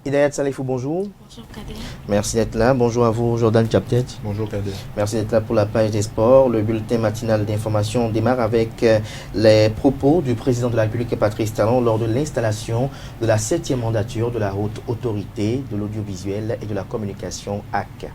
Hidayat Salifou, bonjour. Bonjour Kader. Merci d'être là. Bonjour à vous, Jordan Chaptet. Bonjour Kader. Merci d'être là pour la page des sports. Le bulletin matinal d'information démarre avec les propos du président de la République, Patrice Talon, lors de l'installation de la 7e mandature de la Haute Autorité de l'Audiovisuel et de la Communication HAC.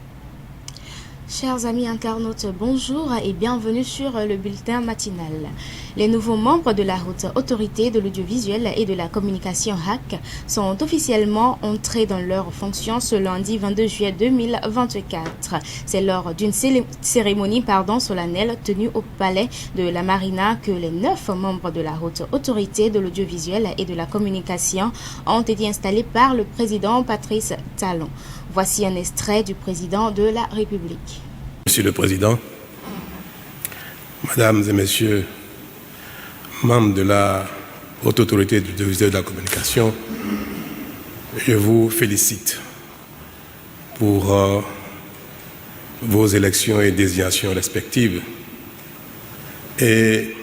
Chers amis internautes, bonjour et bienvenue sur le bulletin matinal. Les nouveaux membres de la Haute Autorité de l'Audiovisuel et de la Communication HAC sont officiellement entrés dans leurs fonctions ce lundi 22 juillet 2024. C'est lors d'une cérémonie solennelle tenue au palais de la Marina que les 9 membres de la Haute Autorité de l'Audiovisuel et de la Communication ont été installés par le président Patrice Talon. Voici un extrait du président de la République. Monsieur le Président, Mesdames et Messieurs, membres de la Haute Autorité de l'Audiovisuel et de la Communication, je vous félicite pour vos élections et désignations respectives. Et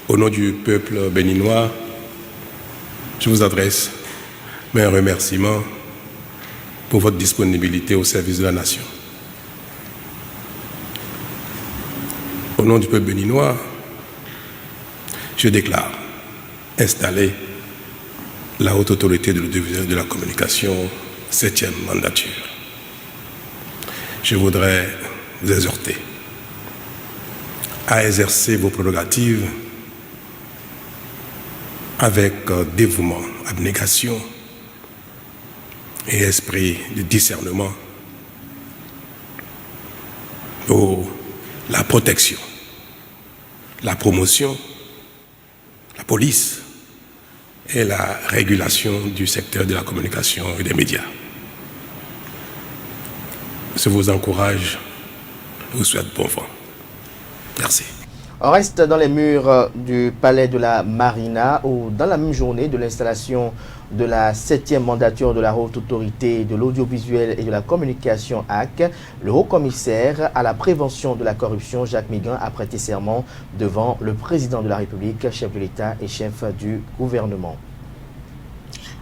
au nom du peuple béninois, je vous adresse mes remerciements pour votre disponibilité au service de la nation. Au nom du peuple béninois, je déclare installer la Haute Autorité de l'Audiovisuel et de la Communication, 7e mandature. Je voudrais vous exhorter à exercer vos prérogatives avec dévouement, abnégation et esprit de discernement pour la protection, la promotion, la police et la régulation du secteur de la communication et des médias. Je vous encourage, je vous souhaite bon vent. Merci. On reste dans les murs du palais de la Marina où, dans la même journée de l'installation de la 7e mandature de la Haute Autorité de l'Audiovisuel et de la Communication HAC, le haut-commissaire à la prévention de la corruption, Jacques Migan, a prêté serment devant le président de la République, chef de l'État et chef du gouvernement.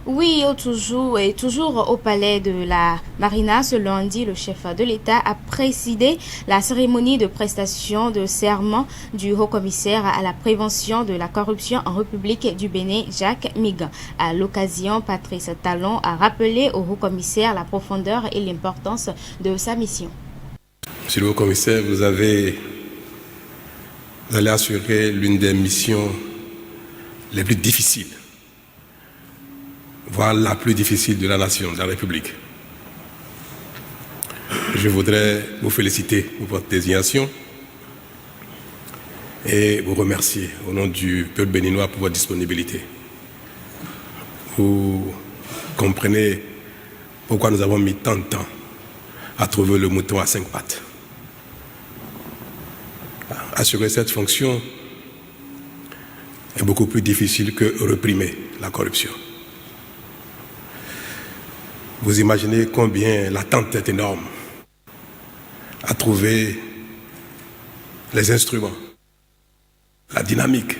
Oui, toujours au palais de la Marina, ce lundi, le chef de l'État a présidé la cérémonie de prestation de serment du haut-commissaire à la prévention de la corruption en République du Bénin, Jacques Migan. À l'occasion, Patrice Talon a rappelé au haut-commissaire la profondeur et l'importance de sa mission. Monsieur le haut-commissaire, vous allez assurer l'une des missions les plus difficiles, voire la plus difficile de la nation, de la République. Je voudrais vous féliciter pour votre désignation et vous remercier au nom du peuple béninois pour votre disponibilité. Vous comprenez pourquoi nous avons mis tant de temps à trouver le mouton à 5 pattes. Assurer cette fonction est beaucoup plus difficile que réprimer la corruption. Vous imaginez combien l'attente est énorme à trouver les instruments, la dynamique,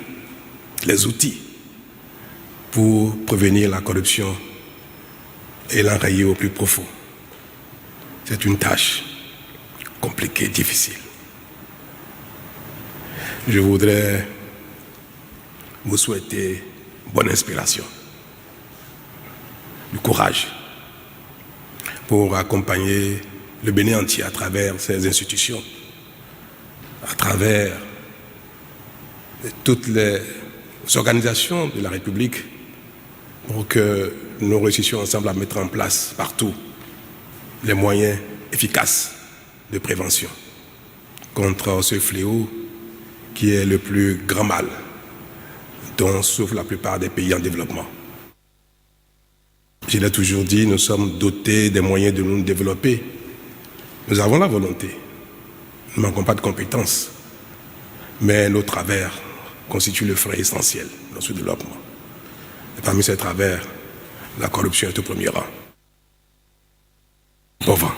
les outils pour prévenir la corruption et l'enrayer au plus profond. C'est une tâche compliquée, difficile. Je voudrais vous souhaiter bonne inspiration, du courage, pour accompagner le Bénin entier à travers ses institutions, à travers toutes les organisations de la République, pour que nous réussissions ensemble à mettre en place partout les moyens efficaces de prévention contre ce fléau qui est le plus grand mal dont souffrent la plupart des pays en développement. Je l'ai toujours dit, nous sommes dotés des moyens de nous développer. Nous avons la volonté. Nous ne manquons pas de compétences. Mais nos travers constituent le frein essentiel dans ce développement. Et parmi ces travers, la corruption est au premier rang. Bon vent.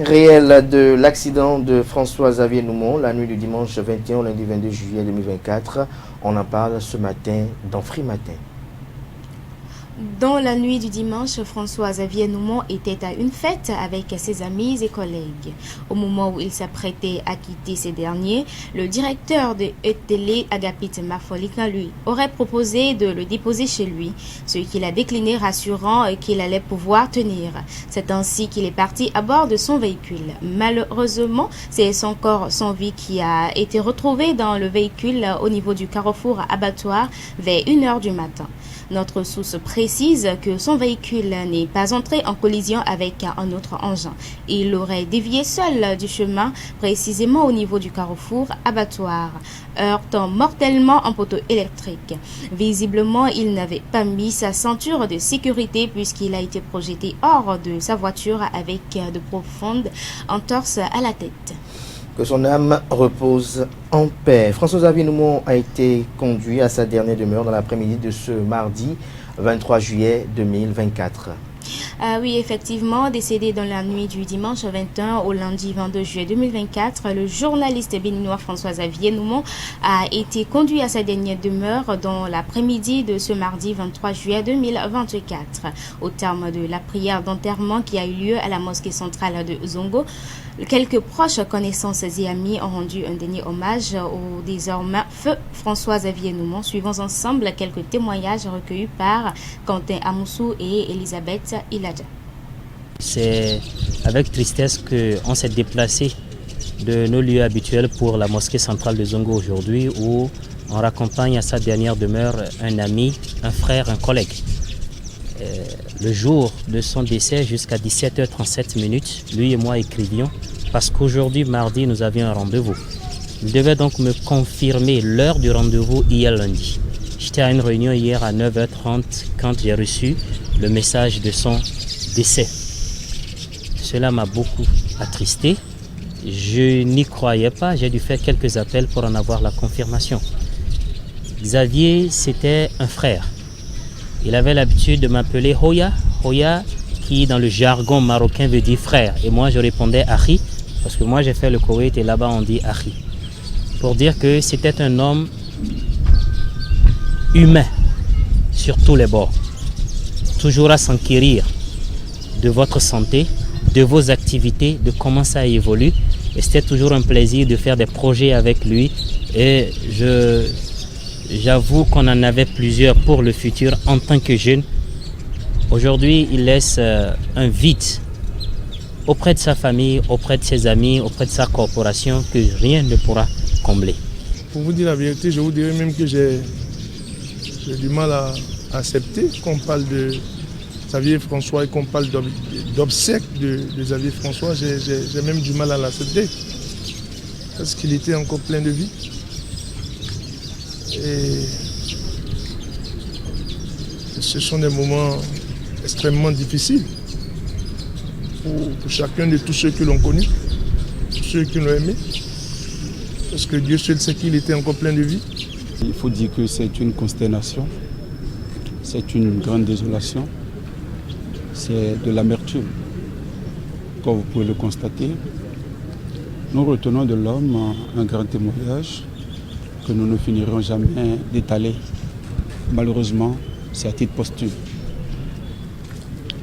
Réel de l'accident de François-Xavier Noumon la nuit du dimanche 21 au lundi 22 juillet 2024. On en parle ce matin dans Free Matin. Dans la nuit du dimanche, François-Xavier Noumon était à une fête avec ses amis et collègues. Au moment où il s'apprêtait à quitter ces derniers, le directeur de ETélé, Agapit Marfolika, lui, aurait proposé de le déposer chez lui, ce qu'il a décliné, rassurant qu'il allait pouvoir tenir. C'est ainsi qu'il est parti à bord de son véhicule. Malheureusement, c'est son corps sans vie qui a été retrouvé dans le véhicule au niveau du carrefour abattoir vers 1h du matin. Notre source précise que son véhicule n'est pas entré en collision avec un autre engin. Il aurait dévié seul du chemin, précisément au niveau du carrefour abattoir, heurtant mortellement un poteau électrique. Visiblement, il n'avait pas mis sa ceinture de sécurité puisqu'il a été projeté hors de sa voiture avec de profondes entorses à la tête. Que son âme repose en paix. François-Xavier Noumon a été conduit à sa dernière demeure dans l'après-midi de ce mardi 23 juillet 2024. Oui, effectivement, décédé dans la nuit du dimanche 21 au lundi 22 juillet 2024, le journaliste béninois François-Xavier Noumon a été conduit à sa dernière demeure dans l'après-midi de ce mardi 23 juillet 2024. Au terme de la prière d'enterrement qui a eu lieu à la mosquée centrale de Zongo, quelques proches connaissances et amis ont rendu un dernier hommage au désormais feu François-Xavier Noumon. Suivons ensemble quelques témoignages recueillis par Quentin Amoussou et Elisabeth Iladja. C'est avec tristesse qu'on s'est déplacé de nos lieux habituels pour la mosquée centrale de Zongo aujourd'hui, où on raccompagne à sa dernière demeure un ami, un frère, un collègue. Le jour de son décès, jusqu'à 17h37, lui et moi écrivions, parce qu'aujourd'hui, mardi, nous avions un rendez-vous. Il devait donc me confirmer l'heure du rendez-vous hier lundi. J'étais à une réunion hier à 9h30 quand j'ai reçu le message de son décès. Cela m'a beaucoup attristé. Je n'y croyais pas, j'ai dû faire quelques appels pour en avoir la confirmation. Xavier, c'était un frère. Il avait l'habitude de m'appeler Hoya, Hoya qui dans le jargon marocain veut dire frère. Et moi je répondais Ahi, parce que moi j'ai fait le Koweït et là-bas on dit Ahi. Pour dire que c'était un homme humain sur tous les bords. Toujours à s'enquérir de votre santé, de vos activités, de comment ça évolue. Et c'était toujours un plaisir de faire des projets avec lui. Et j'avoue qu'on en avait plusieurs pour le futur en tant que jeune. Aujourd'hui, il laisse un vide auprès de sa famille, auprès de ses amis, auprès de sa corporation que rien ne pourra combler. Pour vous dire la vérité, je vous dirais même que j'ai du mal à accepter qu'on parle de Xavier François et qu'on parle d'obsèques de Xavier François. J'ai même du mal à l'accepter parce qu'il était encore plein de vie. Et ce sont des moments extrêmement difficiles pour chacun de tous ceux qui l'ont connu, tous ceux qui l'ont aimé, parce que Dieu seul sait qu'il était encore plein de vie. Il faut dire que c'est une consternation, c'est une grande désolation, c'est de l'amertume. Comme vous pouvez le constater, nous retenons de l'homme un grand témoignage que nous ne finirons jamais d'étaler. Malheureusement, c'est à titre posthume.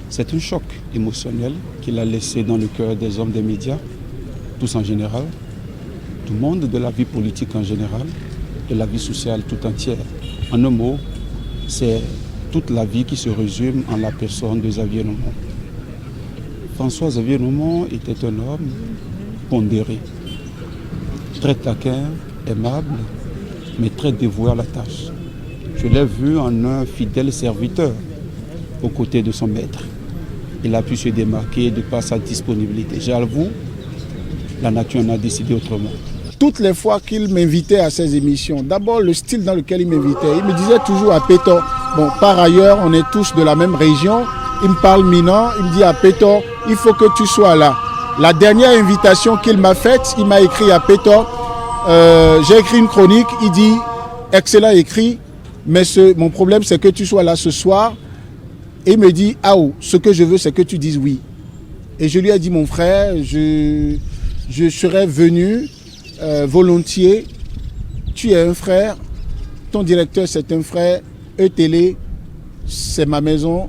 C'est un choc émotionnel qu'il a laissé dans le cœur des hommes des médias, tous en général, du monde de la vie politique en général, de la vie sociale tout entière. En un mot, c'est toute la vie qui se résume en la personne de Xavier Noumon. François-Xavier Noumon était un homme pondéré, très taquin, aimable, mais très dévoué à la tâche. Je l'ai vu en un fidèle serviteur aux côtés de son maître. Il a pu se démarquer de par sa disponibilité. J'avoue, la nature en a décidé autrement. Toutes les fois qu'il m'invitait à ses émissions, d'abord le style dans lequel il m'invitait, il me disait toujours à Pétor, bon, par ailleurs, on est tous de la même région, il me parle Minan, il me dit à Pétor, il faut que tu sois là. La dernière invitation qu'il m'a faite, il m'a écrit à Pétor, j'ai écrit une chronique, il dit, excellent écrit, mais mon problème c'est que tu sois là ce soir. Et il me dit, ah oh, ce que je veux c'est que tu dises oui. Et je lui ai dit, mon frère, je serais venu volontiers, tu es un frère, ton directeur c'est un frère, ETélé, c'est ma maison,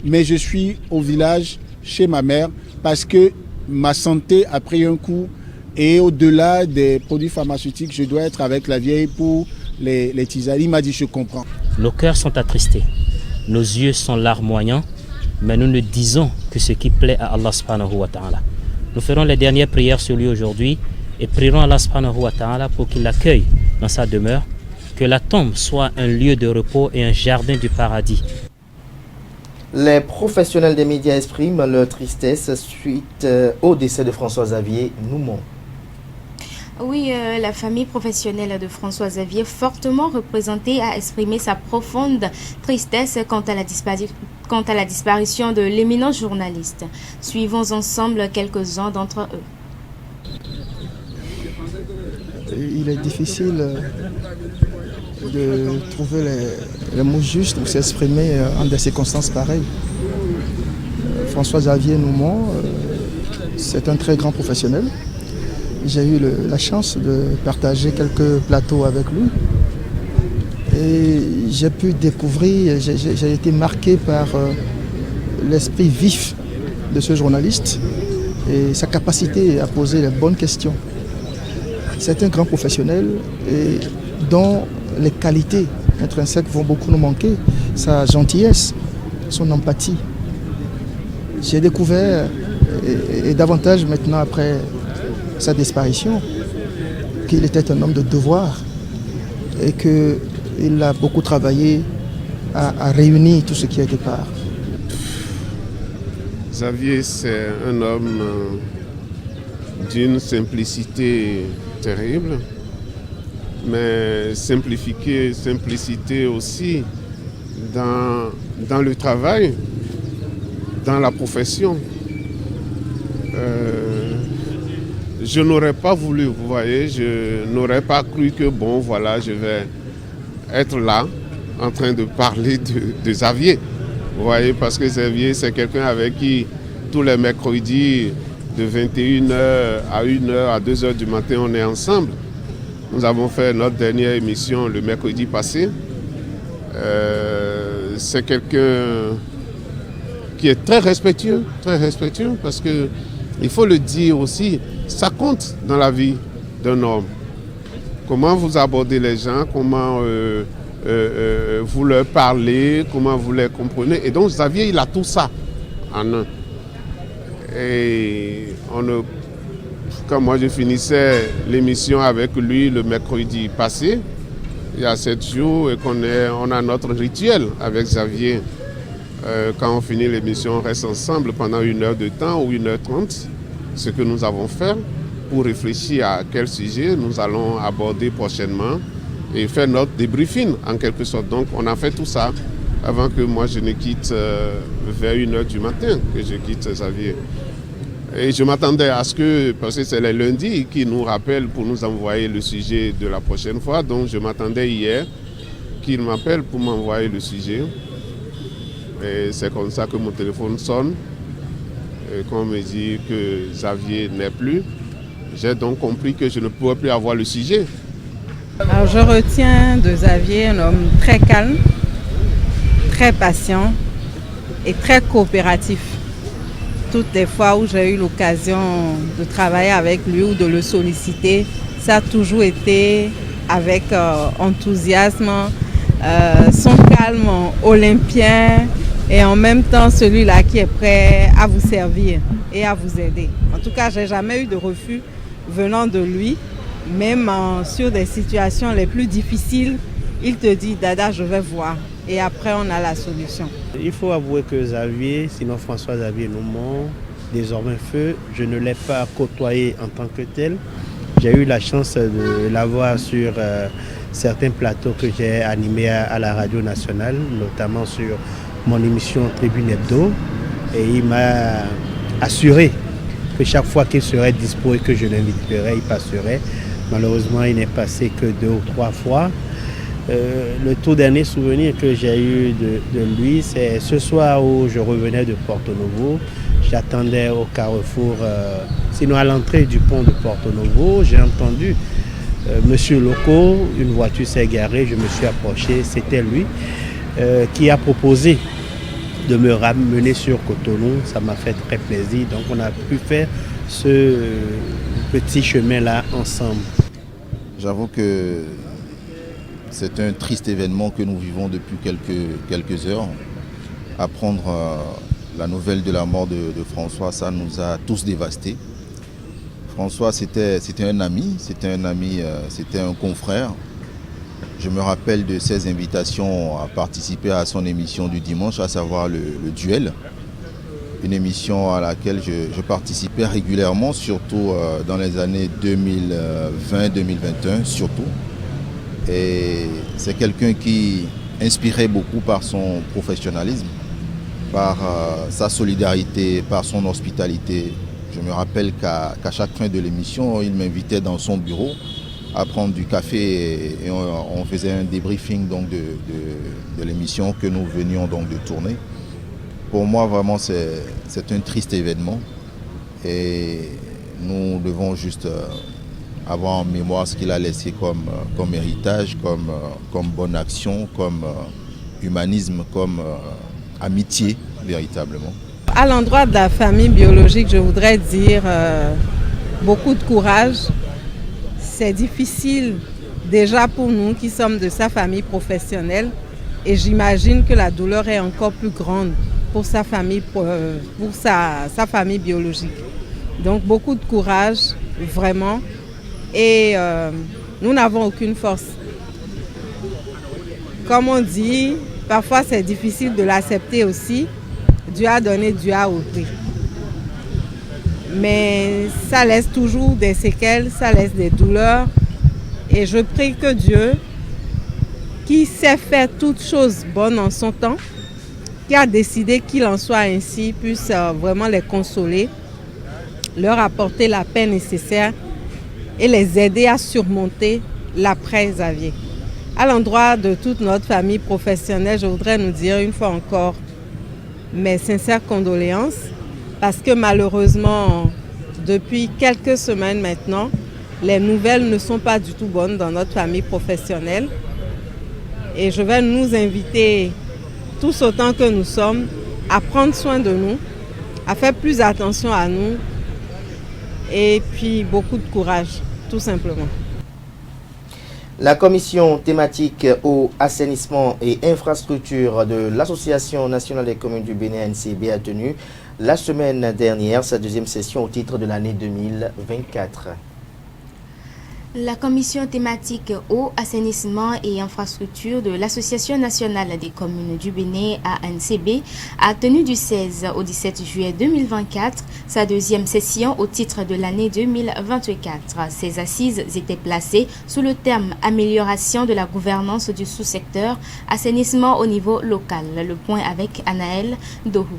mais je suis au village chez ma mère parce que ma santé a pris un coup et au-delà des produits pharmaceutiques, je dois être avec la vieille pour les tisanes. Il m'a dit, je comprends. Nos cœurs sont attristés, nos yeux sont larmoyants, mais nous ne disons que ce qui plaît à Allah subhanahu wa ta'ala. Nous ferons les dernières prières sur lui aujourd'hui et prierons Allah subhanahu wa ta'ala pour qu'il l'accueille dans sa demeure, que la tombe soit un lieu de repos et un jardin du paradis. Les professionnels des médias expriment leur tristesse suite au décès de François-Xavier Noumon. Oui, la famille professionnelle de François-Xavier, fortement représentée, a exprimé sa profonde tristesse quant à la disparition de l'éminent journaliste. Suivons ensemble quelques-uns d'entre eux. Il est difficile de trouver les mots justes pour s'exprimer en des circonstances pareilles. François-Xavier Noumon, c'est un très grand professionnel. J'ai eu la chance de partager quelques plateaux avec lui et j'ai pu découvrir, j'ai été marqué par l'esprit vif de ce journaliste et sa capacité à poser les bonnes questions. C'est un grand professionnel et dont les qualités intrinsèques vont beaucoup nous manquer, sa gentillesse, son empathie. J'ai découvert, et davantage maintenant après sa disparition, qu'il était un homme de devoir et qu'il a beaucoup travaillé à réunir tout ce qui était part. Xavier, c'est un homme d'une simplicité terrible, mais simplicité aussi dans le travail, dans la profession. Je n'aurais pas voulu, vous voyez, je n'aurais pas cru que bon, voilà, je vais être là en train de parler de Xavier. Vous voyez, parce que Xavier, c'est quelqu'un avec qui tous les mercredis, de 21h à 1h, à 2h du matin, on est ensemble. Nous avons fait notre dernière émission le mercredi passé. C'est quelqu'un qui est très respectueux parce que il faut le dire aussi, ça compte dans la vie d'un homme. Comment vous abordez les gens, comment vous leur parlez, comment vous les comprenez. Et donc Xavier, il a tout ça en un. Et quand moi je finissais l'émission avec lui le mercredi passé, il y a 7 jours, et on a notre rituel avec Xavier. Quand on finit l'émission, on reste ensemble pendant 1 heure de temps ou 1h30, ce que nous avons fait pour réfléchir à quel sujet nous allons aborder prochainement et faire notre débriefing en quelque sorte. Donc on a fait tout ça avant que moi je ne quitte vers 1h du matin, que je quitte Xavier. Et je m'attendais à ce que, parce que c'est les lundis qui nous rappellent pour nous envoyer le sujet de la prochaine fois, donc je m'attendais hier qu'il m'appelle pour m'envoyer le sujet. Et c'est comme ça que mon téléphone sonne et qu'on me dit que Xavier n'est plus. J'ai donc compris que je ne pourrais plus avoir le sujet. Alors je retiens de Xavier un homme très calme, très patient et très coopératif. Toutes les fois où j'ai eu l'occasion de travailler avec lui ou de le solliciter, ça a toujours été avec enthousiasme, son calme olympien et en même temps celui-là qui est prêt à vous servir et à vous aider. En tout cas, je n'ai jamais eu de refus venant de lui, même sur des situations les plus difficiles. Il te dit « Dada, je vais voir ». Et après, on a la solution. Il faut avouer que Xavier, sinon François-Xavier Noumon, désormais feu, je ne l'ai pas côtoyé en tant que tel. J'ai eu la chance de l'avoir sur certains plateaux que j'ai animés à la radio nationale, notamment sur mon émission Tribune Hebdo. Et il m'a assuré que chaque fois qu'il serait dispo et que je l'inviterais, il passerait. Malheureusement, il n'est passé que 2 ou 3 fois. Le tout dernier souvenir que j'ai eu de lui, c'est ce soir où je revenais de Porto Novo. J'attendais au carrefour, sinon à l'entrée du pont de Porto Novo. J'ai entendu Monsieur Loco, une voiture s'est garée, je me suis approché, c'était lui. qui a proposé de me ramener sur Cotonou. Ça m'a fait très plaisir. Donc on a pu faire ce petit chemin-là ensemble. J'avoue que c'est un triste événement que nous vivons depuis quelques heures. Apprendre la nouvelle de la mort de François, ça nous a tous dévastés. François, c'était un ami, c'était un confrère. Je me rappelle de ses invitations à participer à son émission du dimanche, à savoir le duel. Une émission à laquelle je participais régulièrement, surtout dans les années 2020-2021, surtout. Et c'est quelqu'un qui inspirait beaucoup par son professionnalisme, par sa solidarité, par son hospitalité. Je me rappelle qu'à chaque fin de l'émission, il m'invitait dans son bureau à prendre du café et on faisait un débriefing donc, de l'émission que nous venions donc de tourner. Pour moi, vraiment, c'est un triste événement et nous devons juste avoir en mémoire ce qu'il a laissé comme héritage, comme bonne action, comme humanisme, comme amitié, véritablement. À l'endroit de la famille biologique, je voudrais dire beaucoup de courage. C'est difficile déjà pour nous qui sommes de sa famille professionnelle et j'imagine que la douleur est encore plus grande pour sa famille, sa famille biologique. Donc beaucoup de courage, vraiment. Et nous n'avons aucune force. Comme on dit, parfois c'est difficile de l'accepter aussi. Dieu a donné, Dieu a ôté. Mais ça laisse toujours des séquelles, ça laisse des douleurs. Et je prie que Dieu, qui sait faire toutes choses bonnes en son temps, qui a décidé qu'il en soit ainsi, puisse vraiment les consoler, leur apporter la paix nécessaire et les aider à surmonter l'après-Xavier. À l'endroit de toute notre famille professionnelle, je voudrais nous dire une fois encore mes sincères condoléances parce que malheureusement, depuis quelques semaines maintenant, les nouvelles ne sont pas du tout bonnes dans notre famille professionnelle. Et je vais nous inviter, tous autant que nous sommes, à prendre soin de nous, à faire plus attention à nous et puis beaucoup de courage, tout simplement. La commission thématique eau, assainissement et infrastructure de l'Association nationale des communes du Bénin ANCB a tenu la semaine dernière sa deuxième session au titre de l'année 2024. La commission thématique eau, assainissement et infrastructure de l'Association nationale des communes du Bénin ANCB a tenu du 16 au 17 juillet 2024 sa deuxième session au titre de l'année 2024. Ces assises étaient placées sous le terme amélioration de la gouvernance du sous-secteur assainissement au niveau local. Le point avec Anaël Dohou.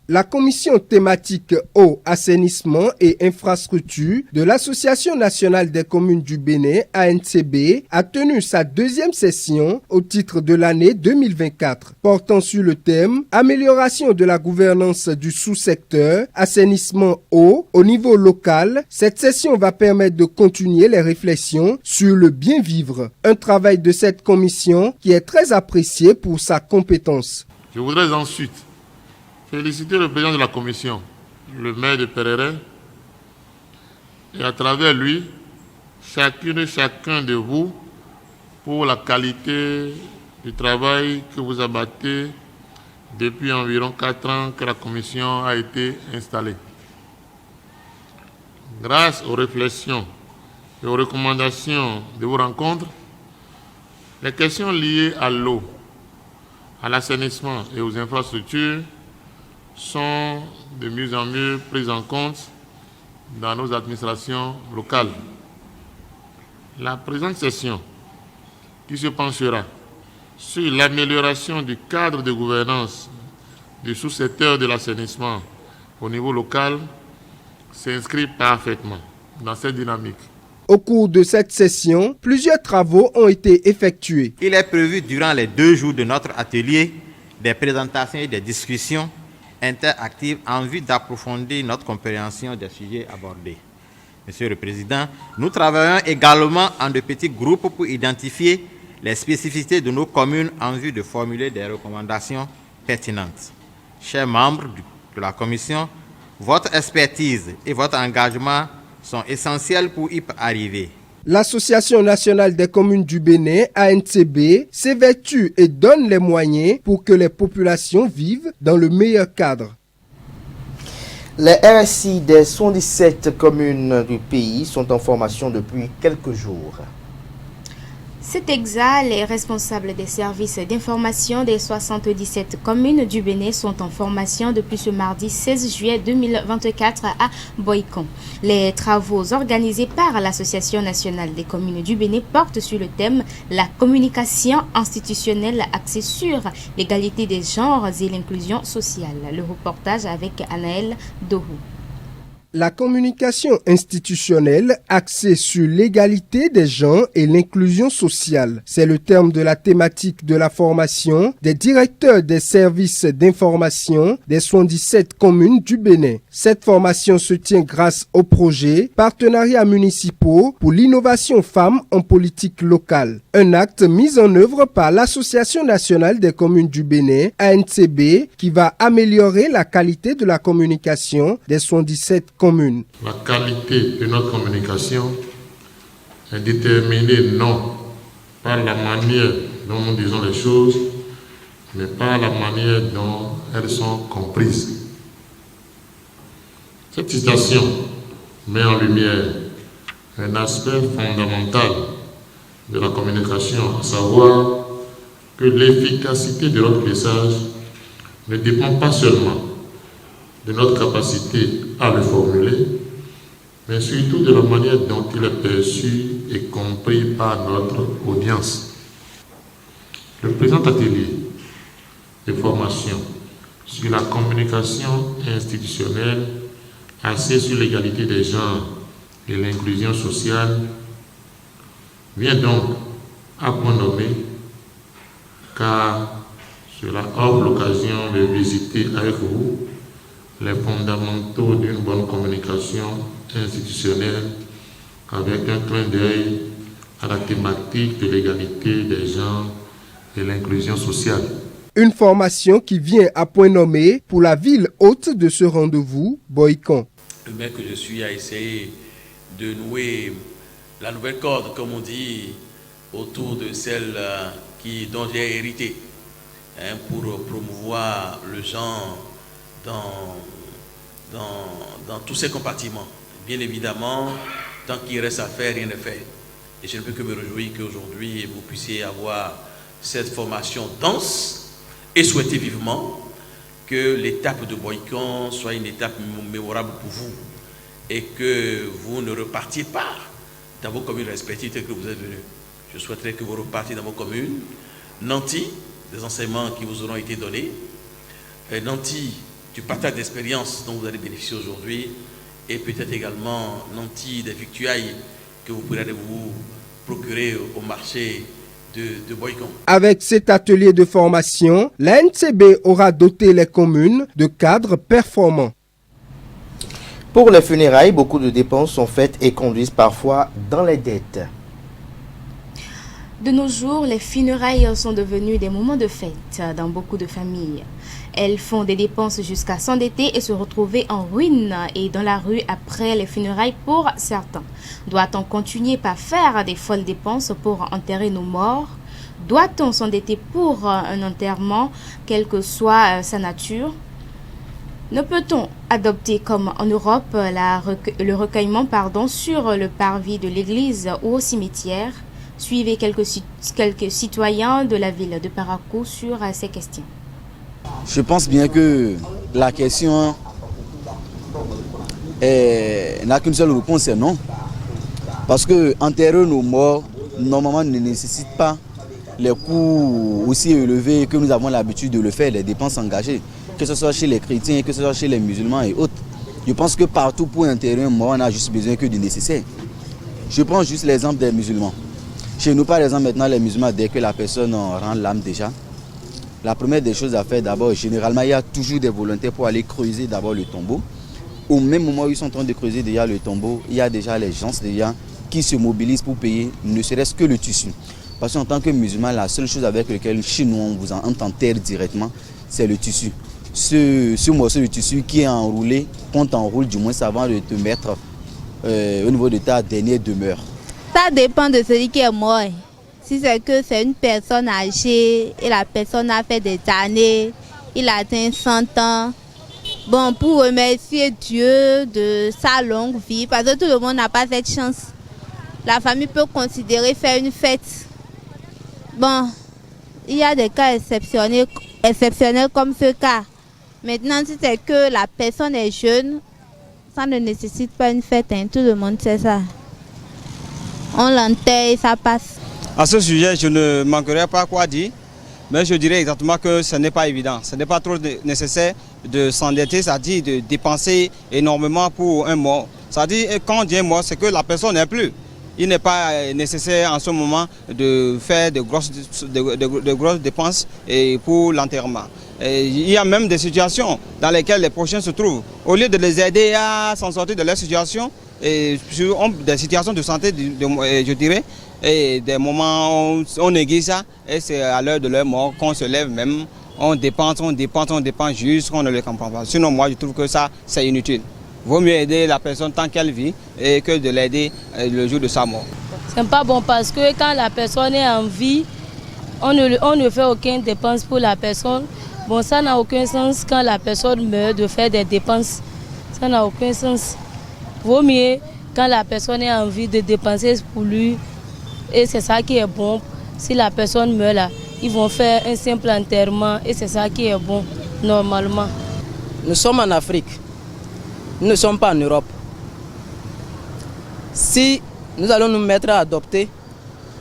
La commission thématique eau, assainissement et infrastructure de l'Association nationale des communes du Bénin, ANCB, a tenu sa deuxième session au titre de l'année 2024, portant sur le thème amélioration de la gouvernance du sous-secteur, assainissement eau au niveau local. Cette session va permettre de continuer les réflexions sur le bien vivre, un travail de cette commission qui est très apprécié pour sa compétence. Je voudrais ensuite féliciter le président de la commission, le maire de Péréret, et à travers lui, chacune et chacun de vous, pour la qualité du travail que vous abattez depuis environ 4 ans que la commission a été installée. Grâce aux réflexions et aux recommandations de vos rencontres, les questions liées à l'eau, à l'assainissement et aux infrastructures sont de mieux en mieux prises en compte dans nos administrations locales. La présente session, qui se penchera sur l'amélioration du cadre de gouvernance du sous-secteur de l'assainissement au niveau local, s'inscrit parfaitement dans cette dynamique. Au cours de cette session, plusieurs travaux ont été effectués. Il est prévu durant les 2 jours de notre atelier des présentations et des discussions interactives en vue d'approfondir notre compréhension des sujets abordés. Monsieur le Président, nous travaillons également en de petits groupes pour identifier les spécificités de nos communes en vue de formuler des recommandations pertinentes. Chers membres de la Commission, votre expertise et votre engagement sont essentiels pour y arriver. L'Association nationale des communes du Bénin, ANCB, s'évertue et donne les moyens pour que les populations vivent dans le meilleur cadre. Les RSI des 77 communes du pays sont en formation depuis quelques jours. C'est exact, les responsables des services d'information des 77 communes du Bénin sont en formation depuis ce mardi 16 juillet 2024 à Boïcon. Les travaux organisés par l'Association nationale des communes du Bénin portent sur le thème « La communication institutionnelle axée sur l'égalité des genres et l'inclusion sociale ». Le reportage avec Anaël Dohou. La communication institutionnelle axée sur l'égalité des genres et l'inclusion sociale. C'est le terme de la thématique de la formation des directeurs des services d'information des 77 communes du Bénin. Cette formation se tient grâce au projet Partenariats municipaux pour l'innovation femmes en politique locale. Un acte mis en œuvre par l'Association nationale des communes du Bénin, ANCB, qui va améliorer la qualité de la communication des 77 communes. La qualité de notre communication est déterminée non par la manière dont nous disons les choses, mais par la manière dont elles sont comprises. Cette citation met en lumière un aspect fondamental de la communication, à savoir que l'efficacité de notre message ne dépend pas seulement de notre capacité à le formuler, mais surtout de la manière dont il est perçu et compris par notre audience. Le présent atelier de formation sur la communication institutionnelle axée sur l'égalité des genres et l'inclusion sociale vient donc à point nommé, car cela offre l'occasion de visiter avec vous les fondamentaux d'une bonne communication institutionnelle avec un clin d'œil à la thématique de l'égalité des genres et l'inclusion sociale. Une formation qui vient à point nommé pour la ville hôte de ce rendez-vous, Boïcon. Le maire que je suis a essayé de nouer la nouvelle corde, comme on dit, autour de celle dont j'ai hérité, pour promouvoir le genre dans tous ces compartiments. Bien évidemment, tant qu'il reste à faire, rien n'est fait. Et je ne peux que me réjouir qu'aujourd'hui, vous puissiez avoir cette formation dense et souhaiter vivement que l'étape de Boïcon soit une étape mémorable pour vous et que vous ne repartiez pas dans vos communes respectives telles que vous êtes venus. Je souhaiterais que vous repartiez dans vos communes nantis des enseignements qui vous auront été donnés, nantis du partage d'expérience dont vous allez bénéficier aujourd'hui et peut-être également nantis des victuailles que vous pourrez vous procurer au marché de Boïcon. Avec cet atelier de formation, la NCB aura doté les communes de cadres performants. Pour les funérailles, beaucoup de dépenses sont faites et conduisent parfois dans les dettes. De nos jours, les funérailles sont devenues des moments de fête dans beaucoup de familles. Elles font des dépenses jusqu'à s'endetter et se retrouver en ruine et dans la rue après les funérailles pour certains. Doit-on continuer par faire des folles dépenses pour enterrer nos morts? Doit-on s'endetter pour un enterrement, quelle que soit sa nature? Ne peut-on adopter comme en Europe le recueillement sur le parvis de l'église ou au cimetière? Suivez quelques citoyens de la ville de Parakou sur ces questions. Je pense bien que la question n'a qu'une seule réponse, c'est non. Parce que enterrer nos morts, normalement, ne nécessite pas les coûts aussi élevés que nous avons l'habitude de le faire, les dépenses engagées, que ce soit chez les chrétiens, que ce soit chez les musulmans et autres. Je pense que partout pour enterrer un mort, on a juste besoin que du nécessaire. Je prends juste l'exemple des musulmans. Chez nous, par exemple, maintenant, les musulmans, dès que la personne rend l'âme déjà, la première des choses à faire d'abord, généralement, il y a toujours des volontaires pour aller creuser d'abord le tombeau. Au même moment où ils sont en train de creuser déjà le tombeau, il y a déjà les gens déjà qui se mobilisent pour payer ne serait-ce que le tissu. Parce qu'en tant que musulman, la seule chose avec laquelle chez nous on vous enterre directement, c'est le tissu. Ce morceau de tissu qui est enroulé, qu'on t'enroule du moins avant de te mettre au niveau de ta dernière demeure. Ça dépend de celui qui est mort. Si c'est que c'est une personne âgée et la personne a fait des années, il a atteint 100 ans. Bon, pour remercier Dieu de sa longue vie, parce que tout le monde n'a pas cette chance. La famille peut considérer faire une fête. Bon, il y a des cas exceptionnels comme ce cas. Maintenant, si c'est que la personne est jeune, ça ne nécessite pas une fête, hein. Tout le monde sait ça. On l'enterre et ça passe. À ce sujet, je ne manquerai pas quoi dire, mais je dirais exactement que ce n'est pas évident. Ce n'est pas trop nécessaire de s'endetter, c'est-à-dire de dépenser énormément pour un mort. C'est-à-dire, quand on dit un mort, c'est que la personne n'est plus. Il n'est pas nécessaire en ce moment de faire de grosses dépenses pour l'enterrement. Il y a même des situations dans lesquelles les prochains se trouvent. Au lieu de les aider à s'en sortir de leur situation, des situations de santé, je dirais, et des moments où on néglige ça, et c'est à l'heure de leur mort qu'on se lève même, on dépense jusqu'on ne le comprend pas. Sinon, moi, je trouve que ça, c'est inutile. Vaut mieux aider la personne tant qu'elle vit et que de l'aider le jour de sa mort. C'est pas bon parce que quand la personne est en vie, on ne fait aucune dépense pour la personne. Bon, ça n'a aucun sens quand la personne meurt de faire des dépenses. Ça n'a aucun sens. Vaut mieux quand la personne est en vie de dépenser pour lui. Et c'est ça qui est bon. Si la personne meurt là, ils vont faire un simple enterrement et c'est ça qui est bon normalement. Nous sommes en Afrique. Nous ne sommes pas en Europe. Si nous allons nous mettre à adopter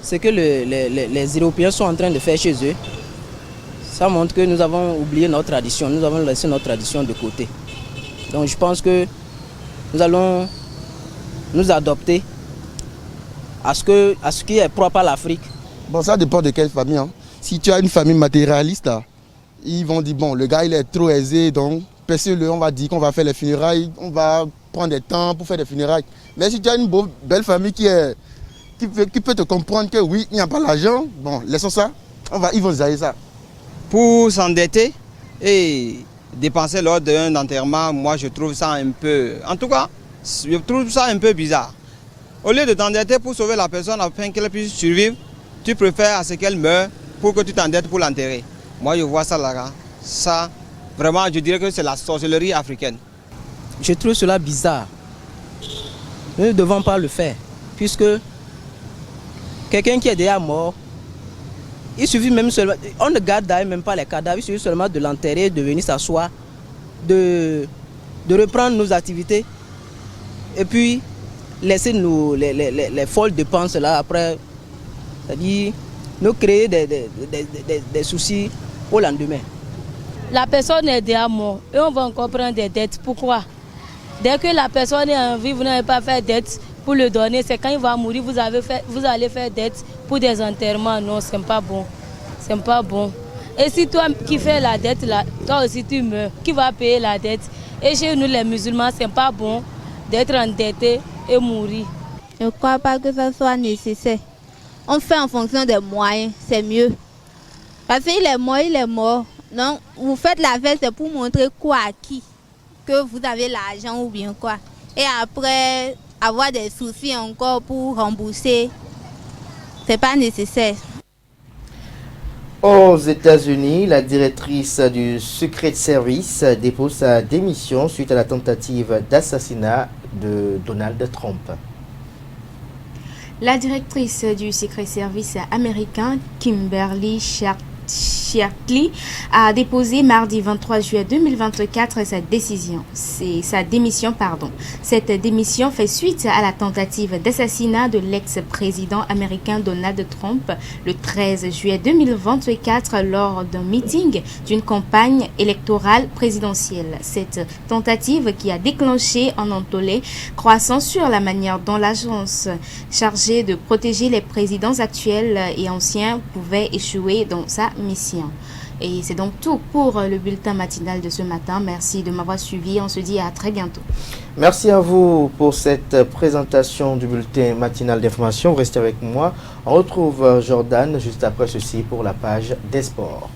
ce que les Européens sont en train de faire chez eux, ça montre que nous avons oublié notre tradition, nous avons laissé notre tradition de côté. Donc je pense que nous allons nous adopter à ce qui est propre à l'Afrique. Bon, ça dépend de quelle famille. Hein. Si tu as une famille matérialiste, là, ils vont dire, bon, le gars il est trop aisé, donc on va dire qu'on va faire les funérailles, on va prendre des temps pour faire des funérailles. Mais si tu as une belle famille qui peut te comprendre que oui, il n'y a pas l'argent, bon, laissons ça, ils vont gérer ça. Pour s'endetter et dépenser lors d'un enterrement, moi je trouve ça un peu, en tout cas, je trouve ça un peu bizarre. Au lieu de t'endetter pour sauver la personne afin qu'elle puisse survivre, tu préfères à ce qu'elle meure pour que tu t'endettes pour l'enterrer. Moi je vois ça là, ça. Vraiment, je dirais que c'est la sorcellerie africaine. Je trouve cela bizarre. Nous ne devons pas le faire, puisque quelqu'un qui est déjà mort, il suffit même seulement, on ne garde même pas les cadavres, il suffit seulement de l'enterrer, de venir s'asseoir, de reprendre nos activités, et puis laisser les folles dépenses là après, c'est-à-dire nous créer des soucis au lendemain. La personne est déjà morte et on va encore prendre des dettes. Pourquoi? Dès que la personne est en vie, vous n'avez pas fait dette pour le donner. C'est quand il va mourir, vous allez faire dette pour des enterrements. Non, c'est pas bon. C'est pas bon. Et si toi qui fais la dette, là, toi aussi tu meurs, qui va payer la dette? Et chez nous les musulmans, c'est pas bon d'être endetté et mourir. Je ne crois pas que ça soit nécessaire. On fait en fonction des moyens, c'est mieux. Parce qu'il est mort, il est mort. Non, vous faites la fête, c'est pour montrer quoi à qui? Que vous avez l'argent ou bien quoi? Et après, avoir des soucis encore pour rembourser, c'est pas nécessaire. Aux États-Unis, la directrice du Secret Service dépose sa démission suite à la tentative d'assassinat de Donald Trump. La directrice du Secret Service américain, Kimberly Shirley, a déposé mardi 23 juillet 2024 sa démission. Cette démission fait suite à la tentative d'assassinat de l'ex-président américain Donald Trump le 13 juillet 2024 lors d'un meeting d'une campagne électorale présidentielle. Cette tentative qui a déclenché un entollé croissant sur la manière dont l'agence chargée de protéger les présidents actuels et anciens pouvait échouer dans sa mission. Et c'est donc tout pour le bulletin matinal de ce matin. Merci de m'avoir suivi. On se dit à très bientôt. Merci à vous pour cette présentation du bulletin matinal d'information. Restez avec moi. On retrouve Jordan juste après ceci pour la page des sports.